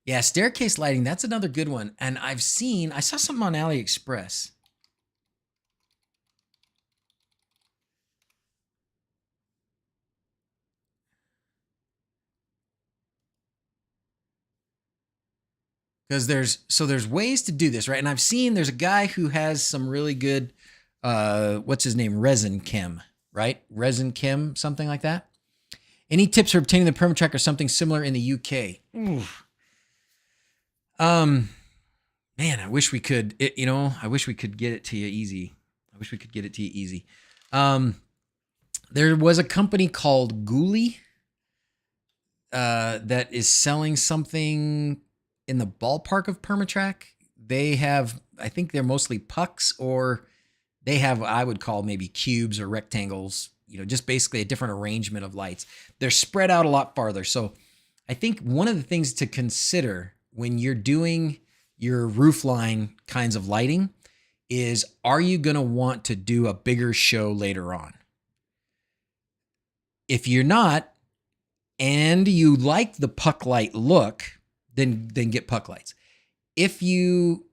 Yeah, staircase lighting. That's another good one. And I saw something on AliExpress. Because there's ways to do this, right? And I've seen there's a guy who has some really good, what's his name? Resin Chem, right? Resin Chem, something like that. Any tips for obtaining the permatrack or something similar in the UK? Oof. Man, I wish we could, I wish we could get it to you easy. There was a company called Ghoulie that is selling something in the ballpark of permatrack. They have, I think they're mostly pucks, or they have what I would call maybe cubes or rectangles, just basically a different arrangement of lights. They're spread out a lot farther. So I think one of the things to consider when you're doing your roofline kinds of lighting is, are you going to want to do a bigger show later on? If you're not, and you like the puck light look, then get puck lights. If you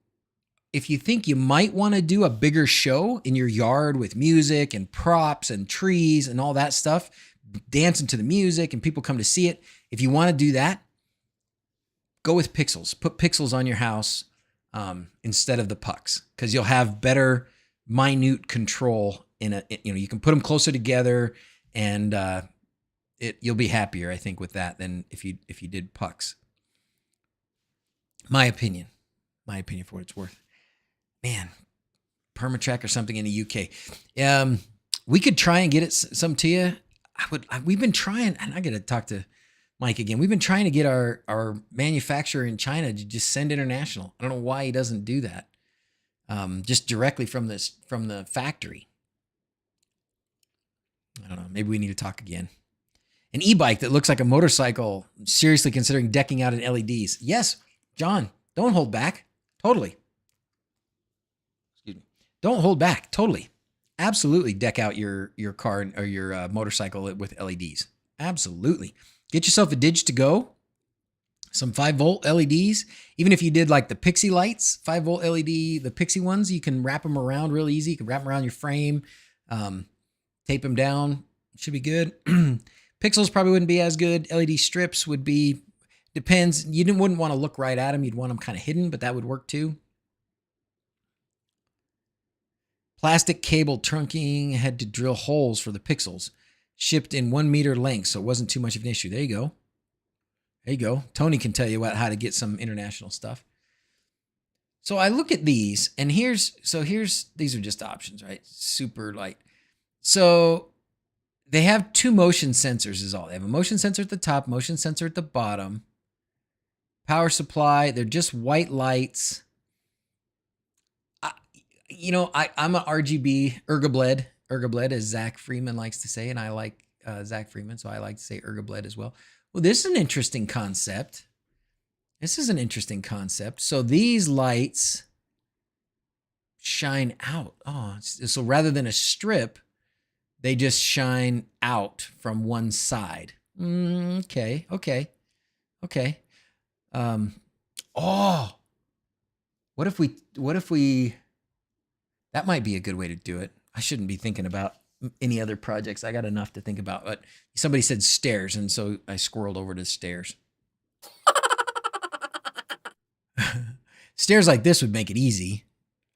think you might want to do a bigger show in your yard with music and props and trees and all that stuff, dancing to the music and people come to see it, if you want to do that, go with pixels. Put pixels on your house. instead of the pucks, because you'll have better minute control you can put them closer together, and you'll be happier, I think, with that than if you did pucks. My opinion for what it's worth. Man, Permatrack or something in the UK. We could try and get it some to you. We've been trying, and I got to talk to Mike again. We've been trying to get our manufacturer in China to just send international. I don't know why he doesn't do that. Just directly from the factory. I don't know. Maybe we need to talk again. An e-bike that looks like a motorcycle, seriously considering decking out in LEDs. Yes, John, don't hold back. Totally. Excuse me. Don't hold back. Totally. Absolutely deck out your car or your motorcycle with LEDs. Absolutely. Get yourself a Dig-to-Go, some 5-volt LEDs. Even if you did like the Pixie lights, 5-volt LED, the Pixie ones, you can wrap them around real easy. You can wrap them around your frame, tape them down. Should be good. Pixels probably wouldn't be as good. LED strips would be, depends. You wouldn't want to look right at them. You'd want them kind of hidden, but that would work too. Plastic cable trunking had to drill holes for the pixels. Shipped in 1 meter length, so it wasn't too much of an issue. There you go. There you go. Tony can tell you how to get some international stuff. So I look at these, and these are just options, right? Super light. So they have 2 motion sensors is all. They have a motion sensor at the top, motion sensor at the bottom. Power supply, they're just white lights. I'm an RGB, ergobled, as Zach Freeman likes to say, and I like Zach Freeman, so I like to say ergobled as well. Well, this is an interesting concept. So these lights shine out. Oh, so rather than a strip, they just shine out from one side. Okay. What if we, that might be a good way to do it. I shouldn't be thinking about any other projects. I got enough to think about, but somebody said stairs, and so I squirreled over to stairs. Stairs like this would make it easy,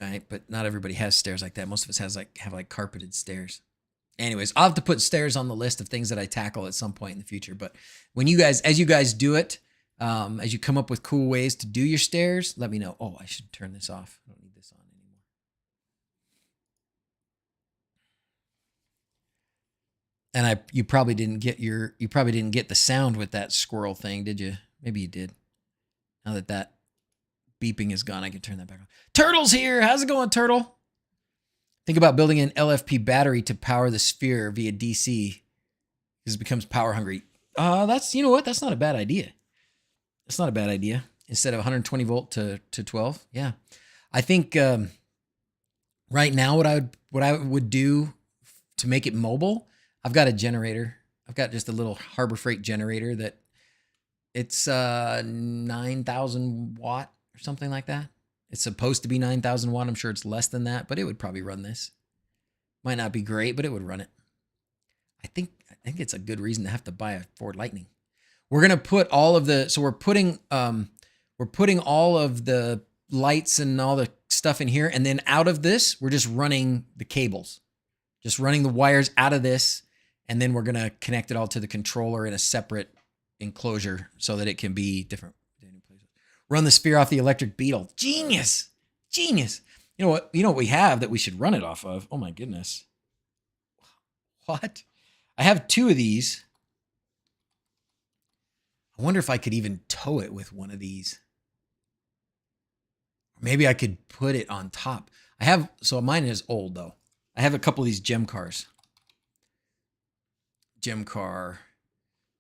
right? But not everybody has stairs like that. Most of us have carpeted stairs. Anyways, I'll have to put stairs on the list of things that I tackle at some point in the future. But as you guys do it, as you come up with cool ways to do your stairs, let me know. Oh, I should turn this off. I don't need this on anymore. And you probably didn't get the sound with that squirrel thing, did you? Maybe you did. Now that beeping is gone, I can turn that back on. Turtle's here. How's it going, Turtle? Think about building an LFP battery to power the sphere via DC because it becomes power hungry. That's not a bad idea. That's not a bad idea. Instead of 120 volt to 12. Yeah. I think right now what I would do to make it mobile, I've got a generator. I've got just a little Harbor Freight generator that it's 9,000 watt or something like that. It's supposed to be 9,000 watt. I'm sure it's less than that, but it would probably run this. Might not be great, but it would run it. I think it's a good reason to have to buy a Ford Lightning. We're gonna put all of the we're putting all of the lights and all the stuff in here, and then out of this, we're just running the cables, just running the wires out of this, and then we're gonna connect it all to the controller in a separate enclosure so that it can be different. Run the sphere off the electric Beetle. Genius. You know what we have that we should run it off of? Oh my goodness. What? I have 2 of these. I wonder if I could even tow it with one of these. Maybe I could put it on top. Mine is old though. I have a couple of these gem cars. Gem car.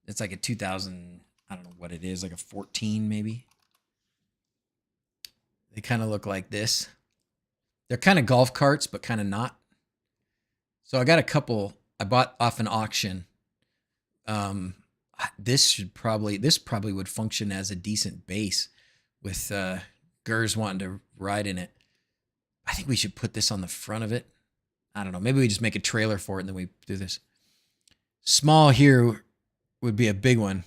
It's like a 2000, I don't know what it is, like a 14 maybe. They kind of look like this. They're kind of golf carts, but kind of not. So I got a couple I bought off an auction. This probably would function as a decent base with Gers wanting to ride in it. I think we should put this on the front of it. I don't know. Maybe we just make a trailer for it and then we do this. Small here would be a big one.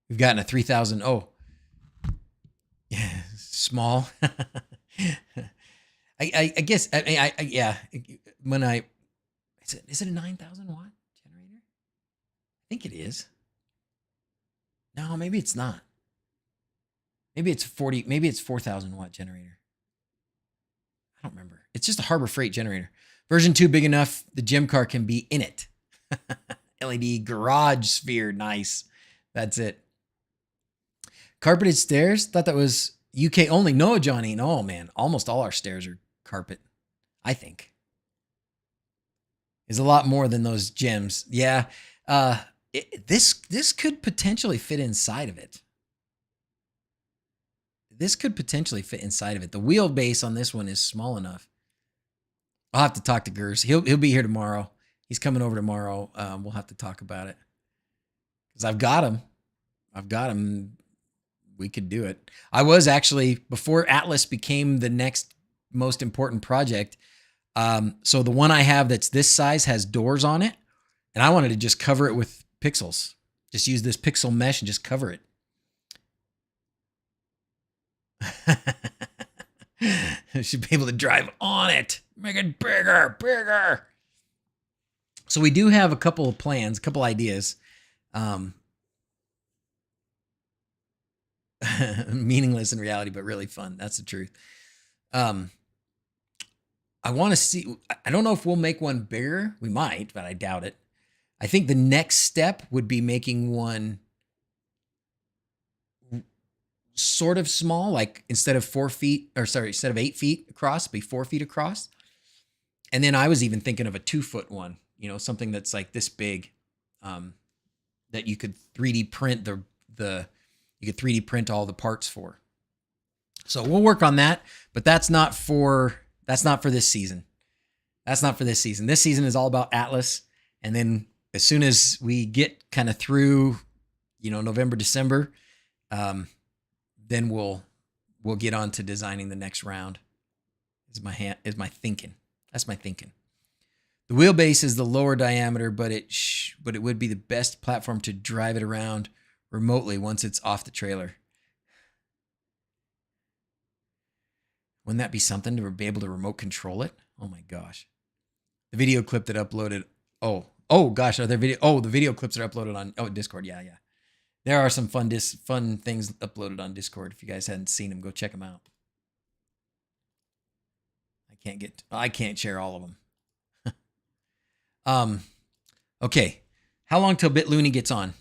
We've gotten a 3,000. Oh, yeah. small. I guess, I mean, yeah, when is it a 9,000 watt generator? I think it is. No, maybe it's not. Maybe it's 4,000 watt generator. I don't remember. It's just a Harbor Freight generator. Version 2 big enough the gym car can be in it. LED garage sphere, nice. That's it. Carpeted stairs, thought that was UK only. No, Johnny, no, man. Almost all our stairs are carpet, I think. Is a lot more than those gyms. Yeah, this could potentially fit inside of it. This could potentially fit inside of it. The wheelbase on this one is small enough. I'll have to talk to Gers. He'll be here tomorrow. He's coming over tomorrow. We'll have to talk about it. Because I've got him. We could do it. I was actually, before Atlas became the next most important project, so the one I have that's this size has doors on it, and I wanted to just cover it with pixels. Just use this pixel mesh and just cover it. Should be able to drive on it. Make it bigger. So we do have a couple of plans, a couple ideas. Meaningless in reality, but really fun. That's the truth. I want to see, I don't know if we'll make one bigger. We might, but I doubt it. I think the next step would be making one sort of small, like instead of 8 feet across, be 4 feet across. And then I was even thinking of a 2-foot one, you know, something that's like this big, that you could 3D print you could 3D print all the parts for. So we'll work on that, but that's not for this season. That's not for this season. This season is all about Atlas. And then as soon as we get kind of through, you know, November, December, then we'll get on to designing the next round. Is my thinking. That's my thinking. The wheelbase is the lower diameter, but it would be the best platform to drive it around remotely once it's off the trailer. Wouldn't that be something to be able to remote control it? Oh my gosh. The video clip that uploaded. Oh gosh, are there video? Oh, the video clips are uploaded on Discord. Yeah. There are some fun things uploaded on Discord. If you guys hadn't seen them, go check them out. I can't share all of them. Okay. How long till BitLooney gets on?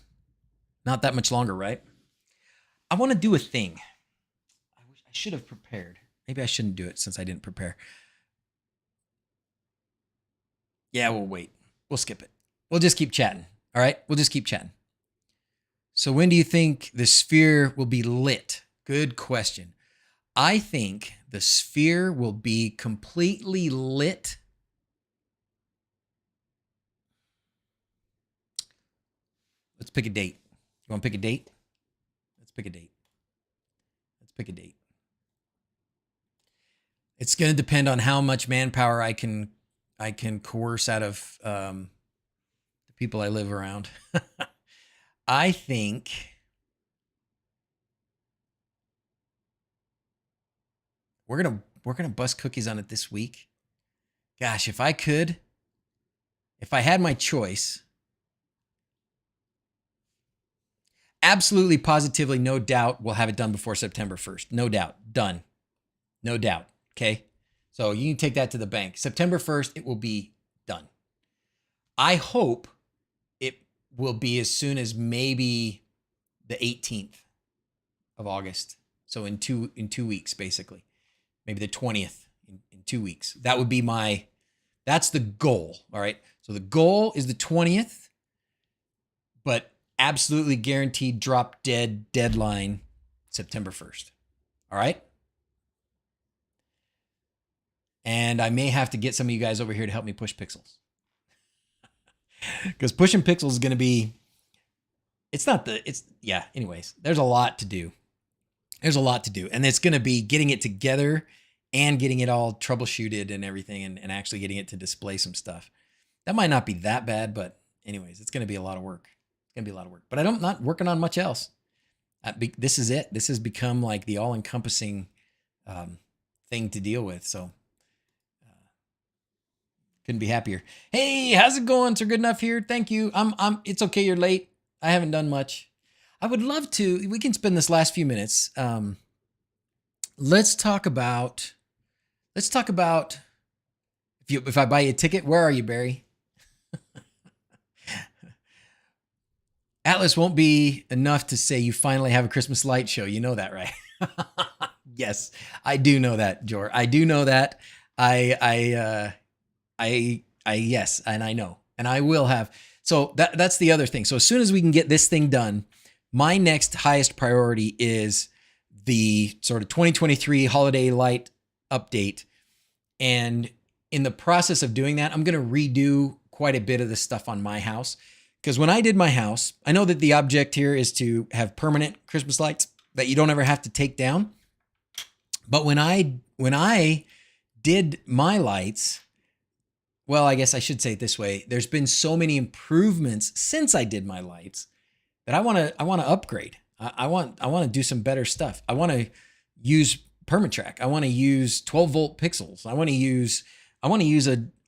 Not that much longer, right? I want to do a thing. I should have prepared. Maybe I shouldn't do it since I didn't prepare. Yeah, we'll wait. We'll skip it. We'll just keep chatting. All right? We'll just keep chatting. So when do you think the sphere will be lit? Good question. I think the sphere will be completely lit. Let's pick a date. You want to pick a date? Let's pick a date. It's going to depend on how much manpower I can coerce out of the people I live around. I think we're gonna bust cookies on it this week. Gosh, if I had my choice, absolutely, positively, no doubt, we'll have it done before September 1st. No doubt, done. No doubt. Okay, so you can take that to the bank. September 1st, it will be done. I hope it will be as soon as maybe the 18th of August. So in two weeks, basically. Maybe the 20th in 2 weeks. That would be that's the goal. All right. So the goal is the 20th, but absolutely guaranteed drop dead deadline September 1st. All right. And I may have to get some of you guys over here to help me push pixels. Because pushing pixels is going to be, anyways, there's a lot to do. And it's going to be getting it together and getting it all troubleshooted and everything and actually getting it to display some stuff. That might not be that bad, but anyways, it's going to be a lot of work. But I'm not working on much else. This is it. This has become like the all-encompassing thing to deal with. So couldn't be happier. Hey, how's it going? Sir Good Enough here. Thank you. It's okay. You're late. I haven't done much. I would love to, we can spend this last few minutes. Let's talk about if I buy you a ticket, where are you, Barry? Atlas won't be enough to say you finally have a Christmas light show. You know that, right? Yes, I do know that, Jor. I do know that. Yes, and I know, and I will have. So that's the other thing. So as soon as we can get this thing done, my next highest priority is the sort of 2023 holiday light update. And in the process of doing that, I'm going to redo quite a bit of the stuff on my house. Because when I did my house, I know that the object here is to have permanent Christmas lights that you don't ever have to take down. But when I did my lights, well, I guess I should say it this way. There's been so many improvements since I did my lights that I want to upgrade. I want to do some better stuff. I want to use Permatrack. I want to use 12 volt pixels. I want to use a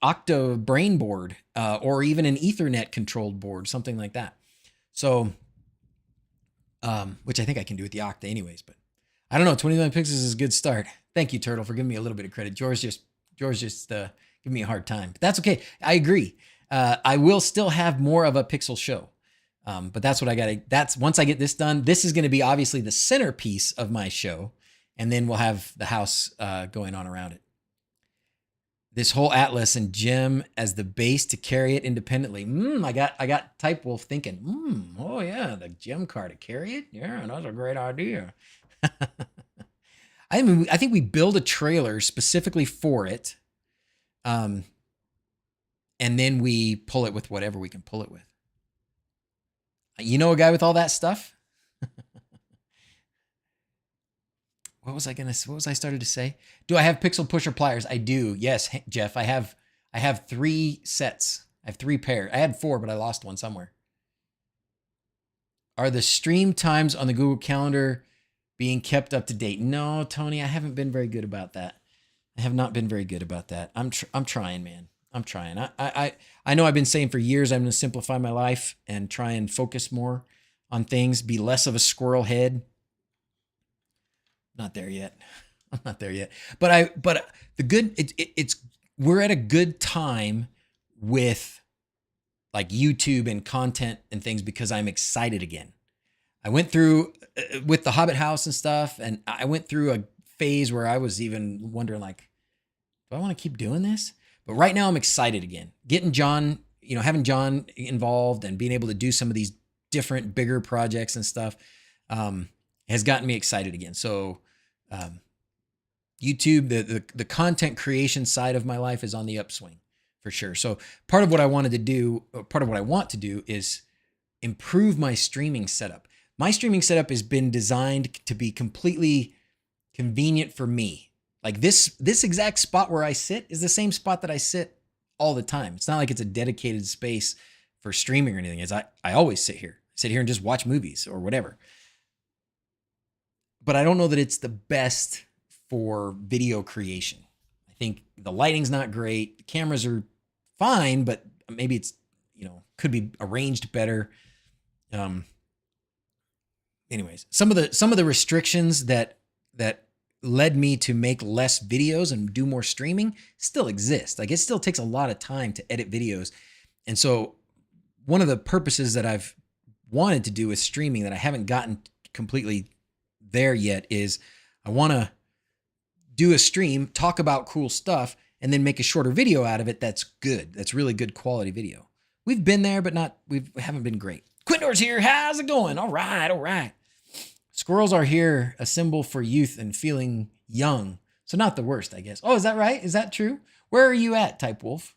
Octa brain board, or even an Ethernet controlled board, something like that. So, which I think I can do with the Octa anyways, but I don't know. 29 pixels is a good start. Thank you, Turtle, for giving me a little bit of credit. George just giving me a hard time, but that's okay. I agree. I will still have more of a pixel show. But that's what I got. Once I get this done, this is going to be obviously the centerpiece of my show. And then we'll have the house going on around it. This whole Atlas and Gem as the base to carry it independently. I got Type Wolf thinking, oh yeah, the Gem car to carry it. Yeah, that's a great idea. I think we build a trailer specifically for it. And then we pull it with whatever we can pull it with. You know a guy with all that stuff? What was I started to say? Do I have pixel pusher pliers? I do. Yes, Jeff, I have 3 sets. I have 3 pairs. I had 4, but I lost one somewhere. Are the stream times on the Google Calendar being kept up to date? No, Tony, I haven't been very good about that. I have not been very good about that. I'm trying, man. I'm trying. I know I've been saying for years I'm going to simplify my life and try and focus more on things, be less of a squirrel head. Not there yet. I'm not there yet. But we're at a good time with like YouTube and content and things because I'm excited again. I went through with the Hobbit house and stuff, and I went through a phase where I was even wondering like, do I want to keep doing this? But right now I'm excited again. Getting John, having John involved and being able to do some of these different bigger projects and stuff has gotten me excited again. So YouTube, the content creation side of my life is on the upswing for sure. So part of what I want to do is improve my streaming setup. My streaming setup has been designed to be completely convenient for me. Like this exact spot where I sit is the same spot that I sit all the time. It's not like it's a dedicated space for streaming or anything. I always sit here and just watch movies or whatever. But I don't know that it's the best for video creation. I think the lighting's not great. The cameras are fine, but maybe it's, could be arranged better. Anyways, some of the restrictions that led me to make less videos and do more streaming still exist. Like it still takes a lot of time to edit videos. And so one of the purposes that I've wanted to do with streaming that I haven't gotten completely there yet is I want to do a stream, talk about cool stuff, and then make a shorter video out of it that's good. That's really good quality video. We've been there, but we haven't been great. Quindor's here. How's it going? All right. Squirrels are here, a symbol for youth and feeling young. So not the worst, I guess. Oh, is that right? Is that true? Where are you at, Type Wolf?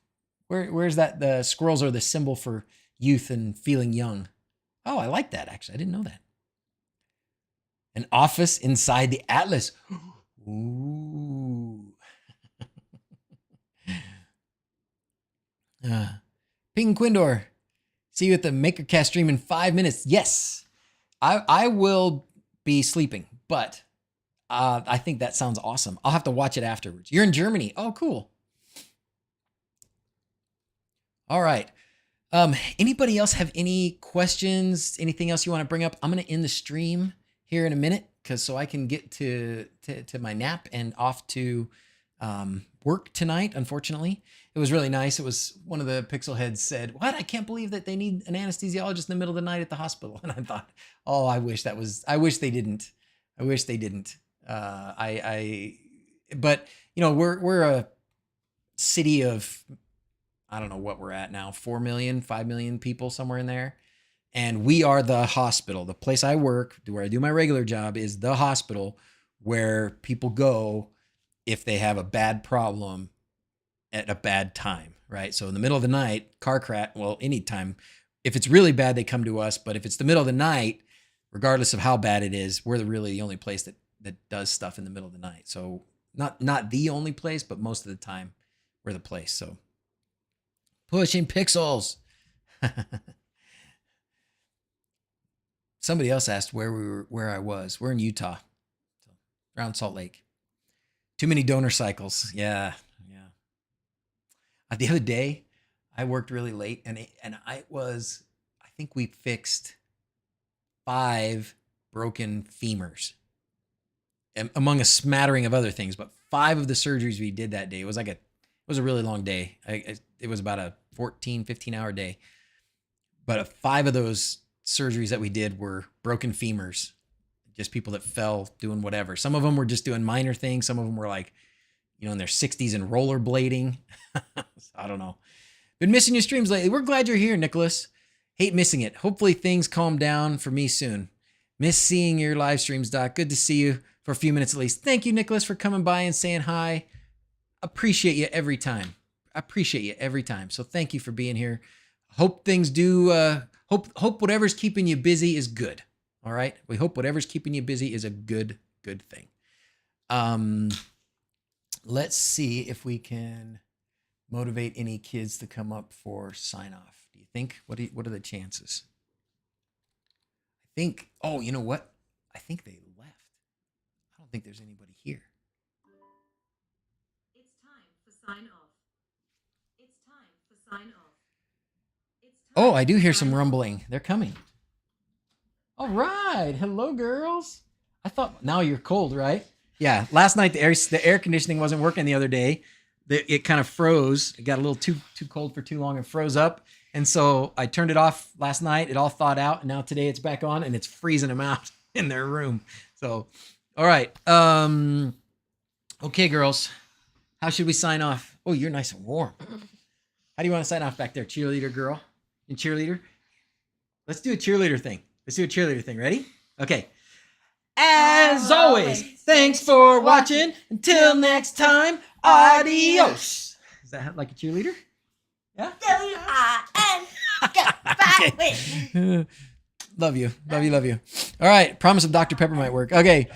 Where's that? The squirrels are the symbol for youth and feeling young. Oh, I like that, actually. I didn't know that. An office inside the Atlas. Ooh. Ping Quindor. See you at the MakerCast stream in 5 minutes. Yes, I will be sleeping, but I think that sounds awesome. I'll have to watch it afterwards. You're in Germany. Oh, cool. All right. Anybody else have any questions? Anything else you want to bring up? I'm going to end the stream here in a minute so I can get to my nap and off to work tonight. Unfortunately, it was really nice. It was one of the pixel heads said, "What? I can't believe that they need an anesthesiologist in the middle of the night at the hospital." And I thought, oh, I wish they didn't. I wish they didn't. But you know, we're a city of, I don't know what we're at now, 4 million, 5 million people, somewhere in there. And we are the hospital. The place I work, where I do my regular job, is the hospital where people go if they have a bad problem at a bad time, right? So in the middle of the night, car crash, well, anytime. If it's really bad, they come to us. But if it's the middle of the night, regardless of how bad it is, we're really the only place that does stuff in the middle of the night. So not the only place, but most of the time we're the place. So pushing pixels. Somebody else asked where I was. We're in Utah, around Salt Lake. Too many donor cycles. Yeah. The other day, I worked really late, and I think we fixed 5 broken femurs, among a smattering of other things. But 5 of the surgeries we did that day, it was a really long day. It was about a 14, 15-hour day. But 5 of those surgeries that we did were broken femurs, just people that fell doing whatever. Some of them were just doing minor things. Some of them were like, in their 60s and rollerblading. I don't know. Been missing your streams lately. We're glad you're here, Nicholas. Hate missing it. Hopefully things calm down for me soon. Miss seeing your live streams, Doc. Good to see you for a few minutes at least. Thank you, Nicholas, for coming by and saying hi. Appreciate you every time. So thank you for being here. Hope things do, hope whatever's keeping you busy is good. All right? We hope whatever's keeping you busy is a good thing. Let's see if we can motivate any kids to come up for sign off. Do you think? What are the chances? I think, oh, you know what? I think they left. I don't think there's anybody here. It's time for sign off. Oh, I do hear some rumbling. They're coming. All right. Hello, girls. I thought, now you're cold, right? Yeah. Last night, the air conditioning wasn't working the other day. It kind of froze. It got a little too cold for too long and froze up. And so I turned it off last night. It all thawed out. And now today it's back on and it's freezing them out in their room. So, all right. Okay, girls. How should we sign off? Oh, you're nice and warm. How do you want to sign off back there? Cheerleader girl and cheerleader? Let's do a cheerleader thing. Ready? Okay. As always, thanks for watching. Until next time, adios. Is that like a cheerleader? Yeah? Goodbye. Love you. All right. Promise of Dr. Pepper might work. Okay.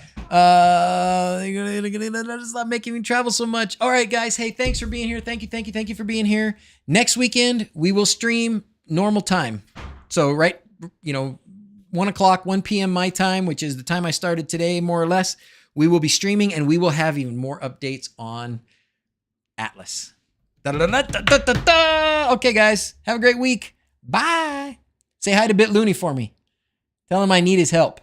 Stop making me travel so much. All right, guys. Hey, thanks for being here. Thank you for being here. Next weekend, we will stream normal time. So, right, 1 o'clock, 1 p.m. my time, which is the time I started today, more or less. We will be streaming, and we will have even more updates on Atlas. Okay, guys. Have a great week. Bye. Say hi to BitLooney for me. Tell him I need his help.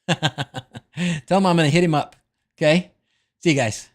Tell him I'm going to hit him up. Okay? See you guys.